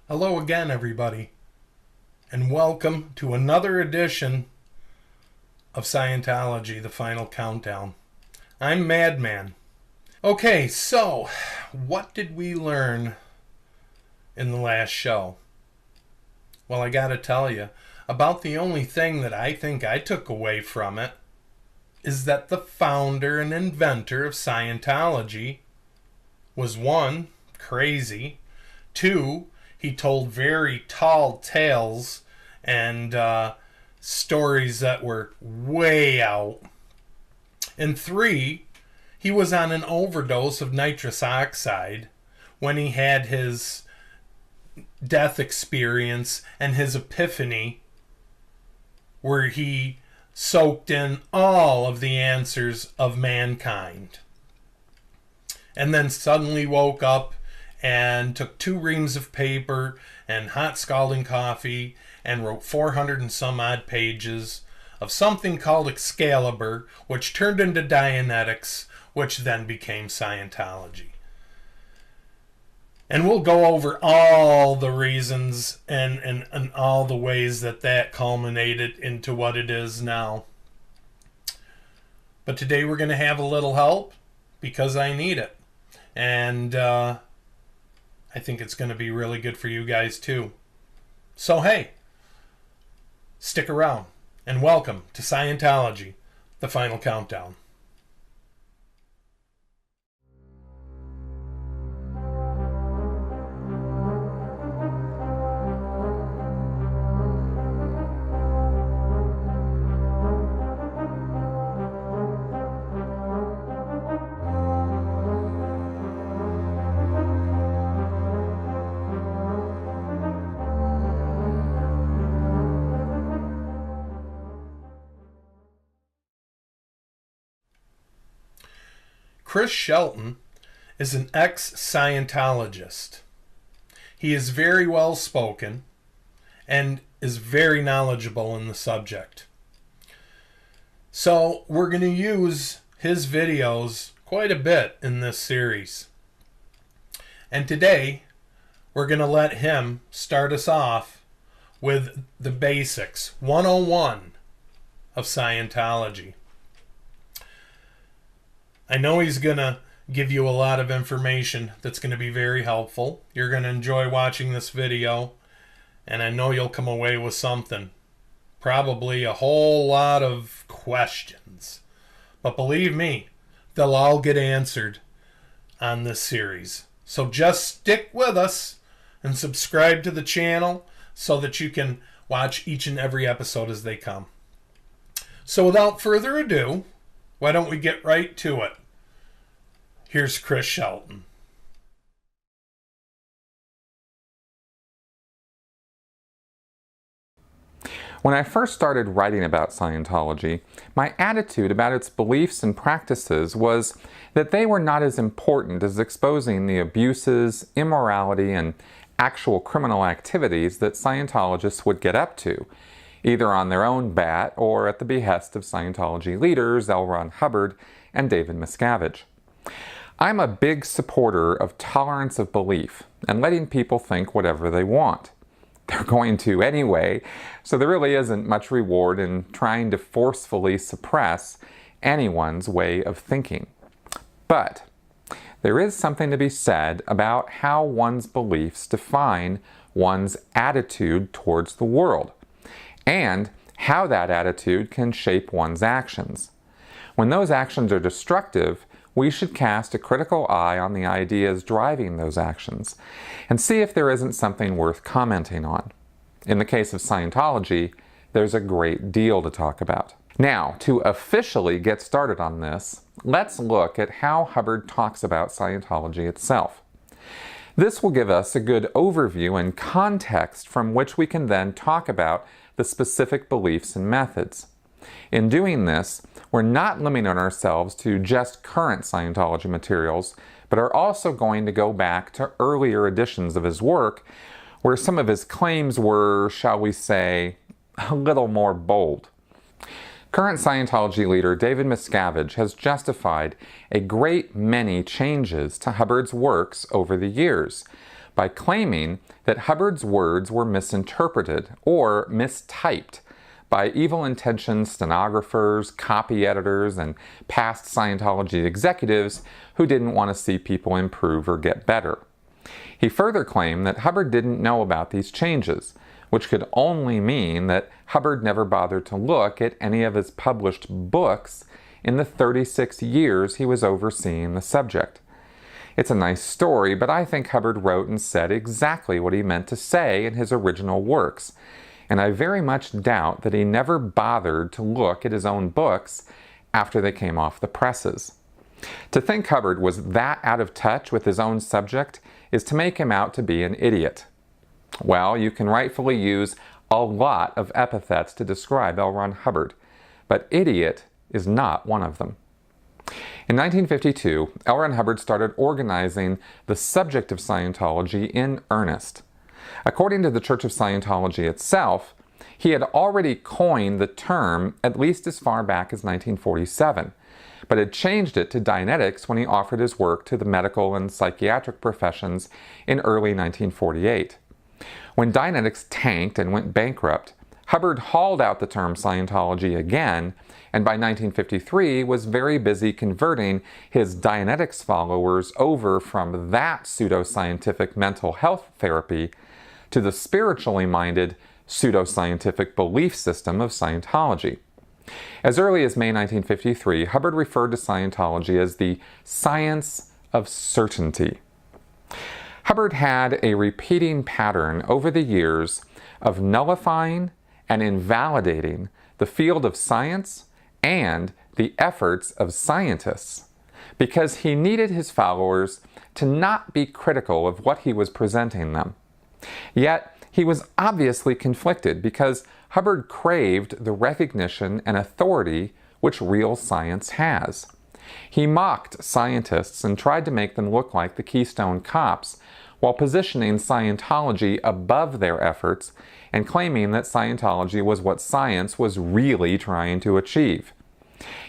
Hello again, everybody, and welcome to another edition of Scientology, the Final Countdown. I'm Madman. Okay, so what did we learn in the last show? Well, I gotta tell you, about the only thing that I think I took away from it is that the founder and inventor of Scientology was, one, crazy, two, he told very tall tales and stories that were way out, and three, he was on an overdose of nitrous oxide when he had his death experience and his epiphany where he soaked in all of the answers of mankind. And then suddenly woke up and took 2 reams of paper and hot scalding coffee and wrote 400 and some odd pages of something called Excalibur, which turned into Dianetics, which then became Scientology. And we'll go over all the reasons and all the ways that culminated into what it is now. But today we're going to have a little help because I need it. And I think it's going to be really good for you guys too. So hey, stick around and welcome to Scientology, the Final Countdown. Chris Shelton is an ex-Scientologist. He is very well spoken and is very knowledgeable in the subject. So we're going to use his videos quite a bit in this series. And today we're going to let him start us off with the basics, 101 of Scientology. I know he's going to give you a lot of information that's going to be very helpful. You're going to enjoy watching this video, and I know you'll come away with something. Probably a whole lot of questions. But believe me, they'll all get answered on this series. So just stick with us and subscribe to the channel so that you can watch each and every episode as they come. So without further ado, why don't we get right to it? Here's Chris Shelton. When I first started writing about Scientology, my attitude about its beliefs and practices was that they were not as important as exposing the abuses, immorality, and actual criminal activities that Scientologists would get up to, either on their own bat or at the behest of Scientology leaders L. Ron Hubbard and David Miscavige. I'm a big supporter of tolerance of belief and letting people think whatever they want. They're going to anyway, so there really isn't much reward in trying to forcefully suppress anyone's way of thinking. But there is something to be said about how one's beliefs define one's attitude towards the world, and how that attitude can shape one's actions. When those actions are destructive, we should cast a critical eye on the ideas driving those actions and see if there isn't something worth commenting on. In the case of Scientology, there's a great deal to talk about. Now, to officially get started on this, let's look at how Hubbard talks about Scientology itself. This will give us a good overview and context from which we can then talk about the specific beliefs and methods. In doing this, we're not limiting ourselves to just current Scientology materials, but are also going to go back to earlier editions of his work where some of his claims were, shall we say, a little more bold. Current Scientology leader David Miscavige has justified a great many changes to Hubbard's works over the years, by claiming that Hubbard's words were misinterpreted or mistyped by evil-intentioned stenographers, copy editors, and past Scientology executives who didn't want to see people improve or get better. He further claimed that Hubbard didn't know about these changes, which could only mean that Hubbard never bothered to look at any of his published books in the 36 years he was overseeing the subject. It's a nice story, but I think Hubbard wrote and said exactly what he meant to say in his original works, and I very much doubt that he never bothered to look at his own books after they came off the presses. To think Hubbard was that out of touch with his own subject is to make him out to be an idiot. Well, you can rightfully use a lot of epithets to describe L. Ron Hubbard, but idiot is not one of them. In 1952, L. Ron Hubbard started organizing the subject of Scientology in earnest. According to the Church of Scientology itself, he had already coined the term at least as far back as 1947, but had changed it to Dianetics when he offered his work to the medical and psychiatric professions in early 1948. When Dianetics tanked and went bankrupt, Hubbard hauled out the term Scientology again, and by 1953 was very busy converting his Dianetics followers over from that pseudoscientific mental health therapy to the spiritually minded pseudoscientific belief system of Scientology. As early as May 1953, Hubbard referred to Scientology as the science of certainty. Hubbard had a repeating pattern over the years of nullifying and invalidating the field of science and the efforts of scientists because he needed his followers to not be critical of what he was presenting them. Yet, he was obviously conflicted because Hubbard craved the recognition and authority which real science has. He mocked scientists and tried to make them look like the Keystone Cops while positioning Scientology above their efforts and claiming that Scientology was what science was really trying to achieve.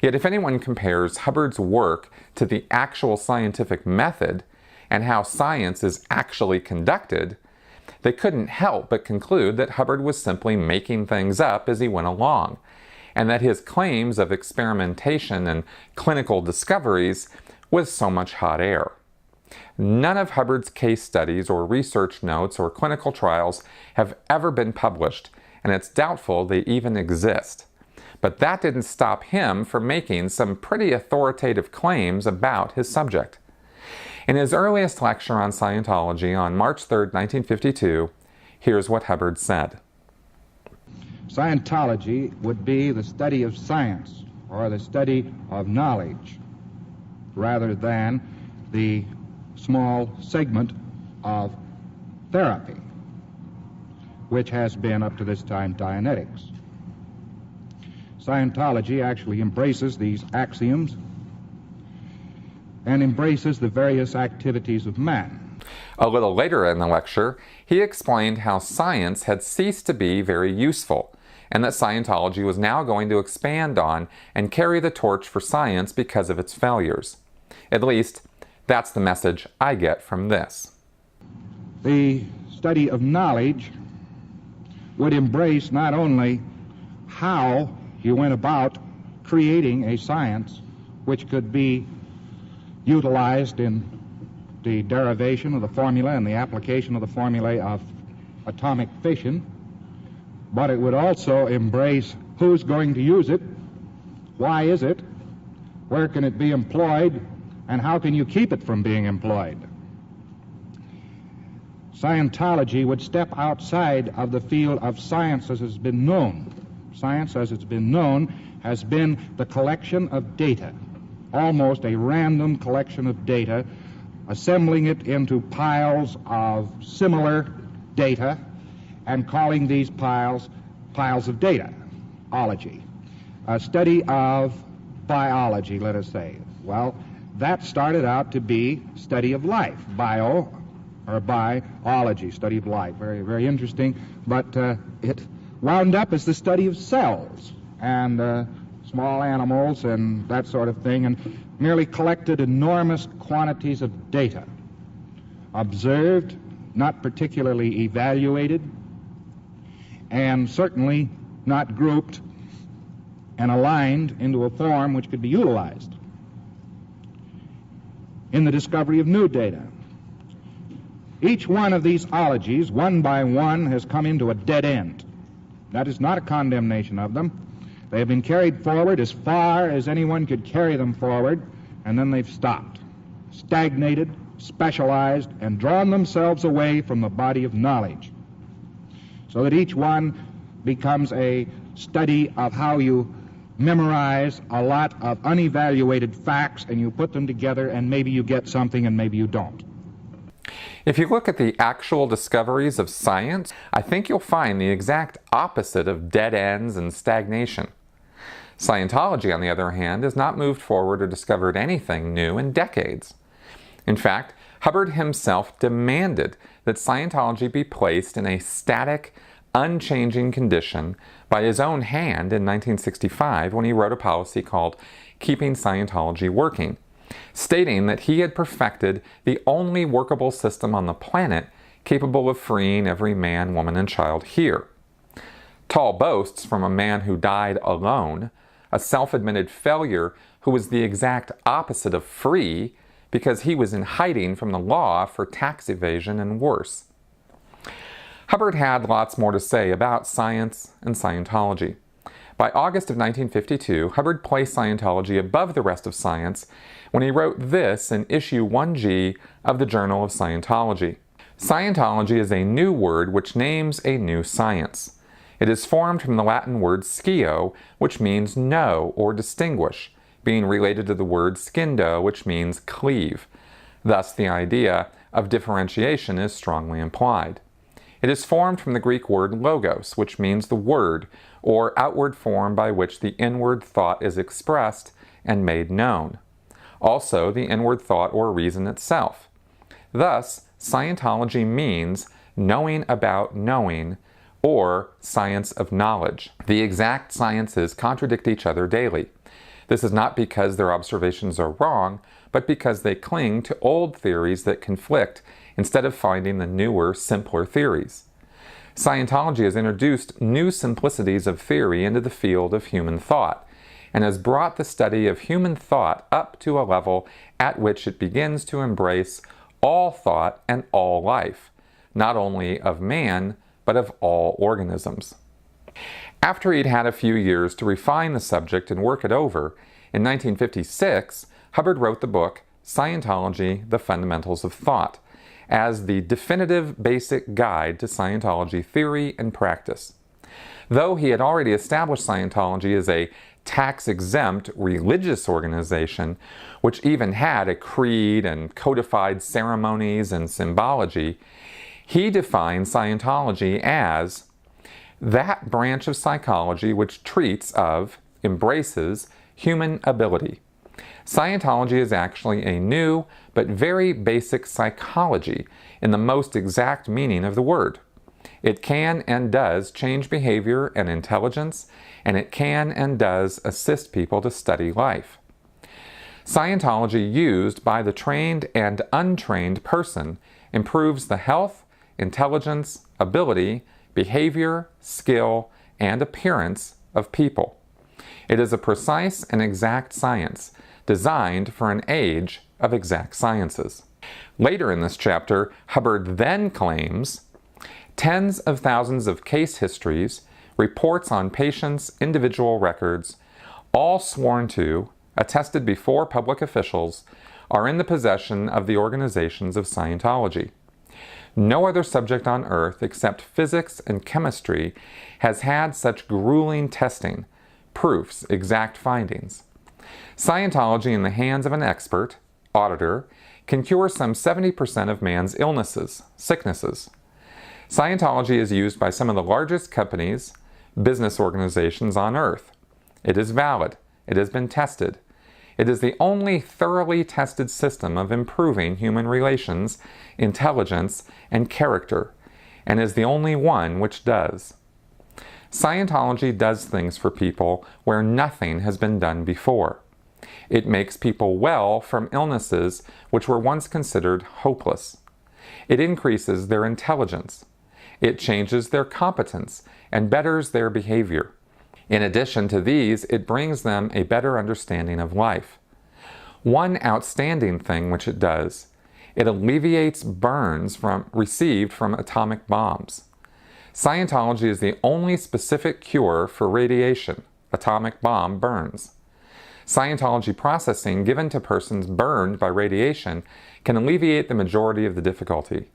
Yet if anyone compares Hubbard's work to the actual scientific method and how science is actually conducted, they couldn't help but conclude that Hubbard was simply making things up as he went along, and that his claims of experimentation and clinical discoveries was so much hot air. None of Hubbard's case studies or research notes or clinical trials have ever been published, and it's doubtful they even exist. But that didn't stop him from making some pretty authoritative claims about his subject. In his earliest lecture on Scientology on March 3, 1952, here's what Hubbard said. Scientology would be the study of science, or the study of knowledge, rather than the small segment of therapy, which has been up to this time Dianetics. Scientology actually embraces these axioms and embraces the various activities of man. A little later in the lecture, he explained how science had ceased to be very useful, and that Scientology was now going to expand on and carry the torch for science because of its failures. At least, that's the message I get from this. The study of knowledge would embrace not only how you went about creating a science which could be utilized in the derivation of the formula and the application of the formulae of atomic fission, but it would also embrace who's going to use it, why is it, where can it be employed, and how can you keep it from being employed. Scientology would step outside of the field of science as has been known. Science, as it's been known, has been the collection of data, almost a random collection of data, assembling it into piles of similar data and calling these piles of data, ology. A study of biology, let us say. Well, that started out to be study of life, biology, study of life. Very, very interesting, but it wound up as the study of cells and small animals and that sort of thing, and merely collected enormous quantities of data, observed, not particularly evaluated, and certainly not grouped and aligned into a form which could be utilized in the discovery of new data. Each one of these ologies, one by one, has come into a dead end. That is not a condemnation of them. They have been carried forward as far as anyone could carry them forward, and then they've stopped, stagnated, specialized, and drawn themselves away from the body of knowledge, so that each one becomes a study of how you memorize a lot of unevaluated facts and you put them together and maybe you get something and maybe you don't. If you look at the actual discoveries of science, I think you'll find the exact opposite of dead ends and stagnation. Scientology, on the other hand, has not moved forward or discovered anything new in decades. In fact, Hubbard himself demanded that Scientology be placed in a static, unchanging condition by his own hand in 1965 when he wrote a policy called Keeping Scientology Working, stating that he had perfected the only workable system on the planet capable of freeing every man, woman, and child here. Tall boasts from a man who died alone, a self-admitted failure who was the exact opposite of free because he was in hiding from the law for tax evasion and worse. Hubbard had lots more to say about science and Scientology. By August of 1952, Hubbard placed Scientology above the rest of science when he wrote this in issue 1G of the Journal of Scientology. Scientology is a new word which names a new science. It is formed from the Latin word scio, which means know or distinguish, being related to the word skindo, which means cleave. Thus, the idea of differentiation is strongly implied. It is formed from the Greek word logos, which means the word, or outward form by which the inward thought is expressed and made known. Also, the inward thought or reason itself. Thus, Scientology means knowing about knowing, or science of knowledge. The exact sciences contradict each other daily. This is not because their observations are wrong, but because they cling to old theories that conflict instead of finding the newer, simpler theories. Scientology has introduced new simplicities of theory into the field of human thought, and has brought the study of human thought up to a level at which it begins to embrace all thought and all life, not only of man, but of all organisms. After he'd had a few years to refine the subject and work it over, in 1956, Hubbard wrote the book Scientology, The Fundamentals of Thought, as the definitive basic guide to Scientology theory and practice. Though he had already established Scientology as a tax-exempt religious organization, which even had a creed and codified ceremonies and symbology, he defined Scientology as that branch of psychology which treats of, embraces, human ability. Scientology is actually a new but very basic psychology in the most exact meaning of the word. It can and does change behavior and intelligence, and it can and does assist people to study life. Scientology used by the trained and untrained person improves the health, intelligence, ability, behavior, skill, and appearance of people. It is a precise and exact science designed for an age of exact sciences. Later in this chapter, Hubbard then claims tens of thousands of case histories, reports on patients' individual records, all sworn to, attested before public officials, are in the possession of the organizations of Scientology. No other subject on Earth except physics and chemistry has had such grueling testing, proofs, exact findings. Scientology in the hands of an expert, auditor, can cure some 70% of man's illnesses, sicknesses. Scientology is used by some of the largest companies, business organizations on Earth. It is valid. It has been tested. It is the only thoroughly tested system of improving human relations, intelligence, and character, and is the only one which does. Scientology does things for people where nothing has been done before. It makes people well from illnesses which were once considered hopeless. It increases their intelligence. It changes their competence and betters their behavior. In addition to these, it brings them a better understanding of life. One outstanding thing which it does, it alleviates burns received from atomic bombs. Scientology is the only specific cure for radiation, atomic bomb burns. Scientology processing given to persons burned by radiation can alleviate the majority of the difficulty.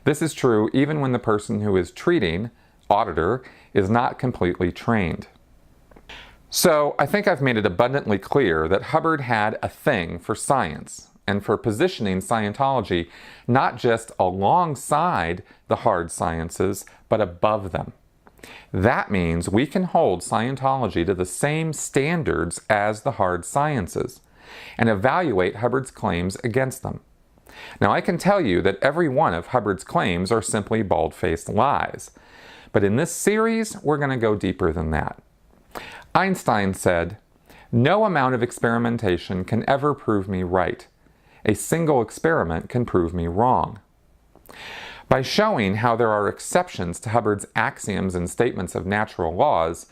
This is true even when the person who is treating, auditor, is not completely trained. So, I think I've made it abundantly clear that Hubbard had a thing for science and for positioning Scientology not just alongside the hard sciences, but above them. That means we can hold Scientology to the same standards as the hard sciences and evaluate Hubbard's claims against them. Now, I can tell you that every one of Hubbard's claims are simply bald-faced lies, but in this series, we're going to go deeper than that. Einstein said, "No amount of experimentation can ever prove me right. A single experiment can prove me wrong." By showing how there are exceptions to Hubbard's axioms and statements of natural laws,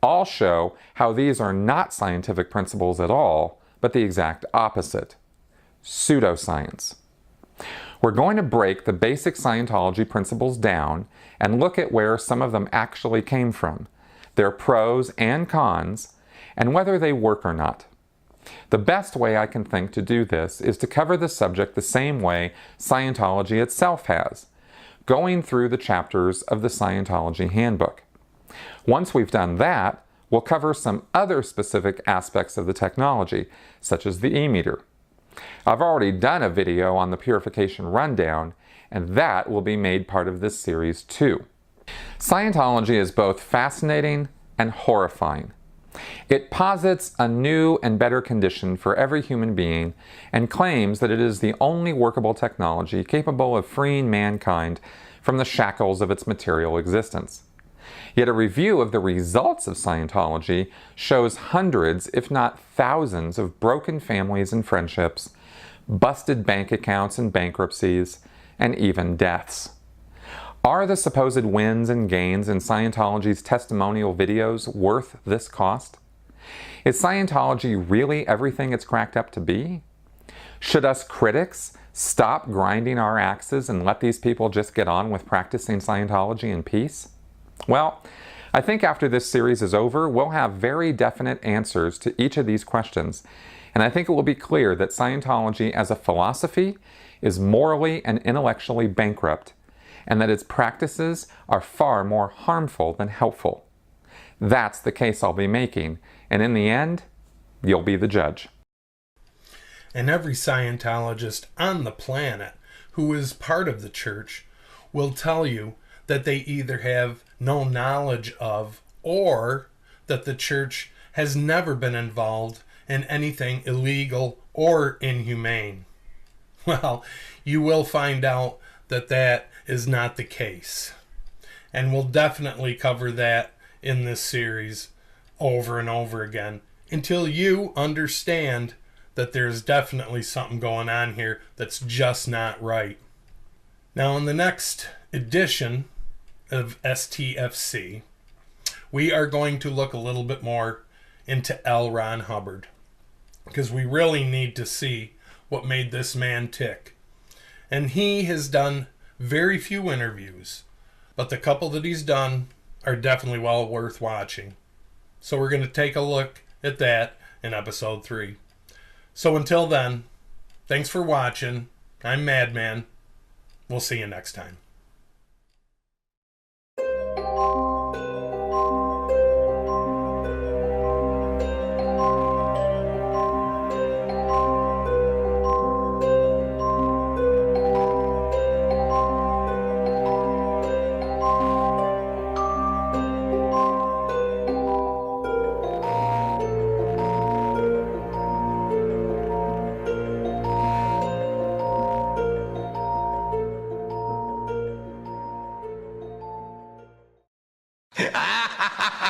I'll show how these are not scientific principles at all, but the exact opposite: pseudoscience. We're going to break the basic Scientology principles down and look at where some of them actually came from, their pros and cons, and whether they work or not. The best way I can think to do this is to cover the subject the same way Scientology itself has, going through the chapters of the Scientology Handbook. Once we've done that, we'll cover some other specific aspects of the technology, such as the e-meter. I've already done a video on the purification rundown, and that will be made part of this series too. Scientology is both fascinating and horrifying. It posits a new and better condition for every human being and claims that it is the only workable technology capable of freeing mankind from the shackles of its material existence. Yet a review of the results of Scientology shows hundreds, if not thousands, of broken families and friendships, busted bank accounts and bankruptcies, and even deaths. Are the supposed wins and gains in Scientology's testimonial videos worth this cost? Is Scientology really everything it's cracked up to be? Should us critics stop grinding our axes and let these people just get on with practicing Scientology in peace? Well, I think after this series is over, we'll have very definite answers to each of these questions, and I think it will be clear that Scientology as a philosophy is morally and intellectually bankrupt, and that its practices are far more harmful than helpful. That's the case I'll be making, and in the end, you'll be the judge. And every Scientologist on the planet who is part of the church will tell you that they either have no knowledge of or that the church has never been involved in anything illegal or inhumane. Well, you will find out that that is not the case. And we'll definitely cover that in this series over and over again until you understand that there's definitely something going on here that's just not right. Now, in the next edition of STFC, we are going to look a little bit more into L. Ron Hubbard, because we really need to see what made this man tick. And he has done very few interviews, but the couple that he's done are definitely well worth watching. So we're going to take a look at that in episode 3. So until then, thanks for watching. I'm Madman. We'll see you next time. Ha ha ha ha!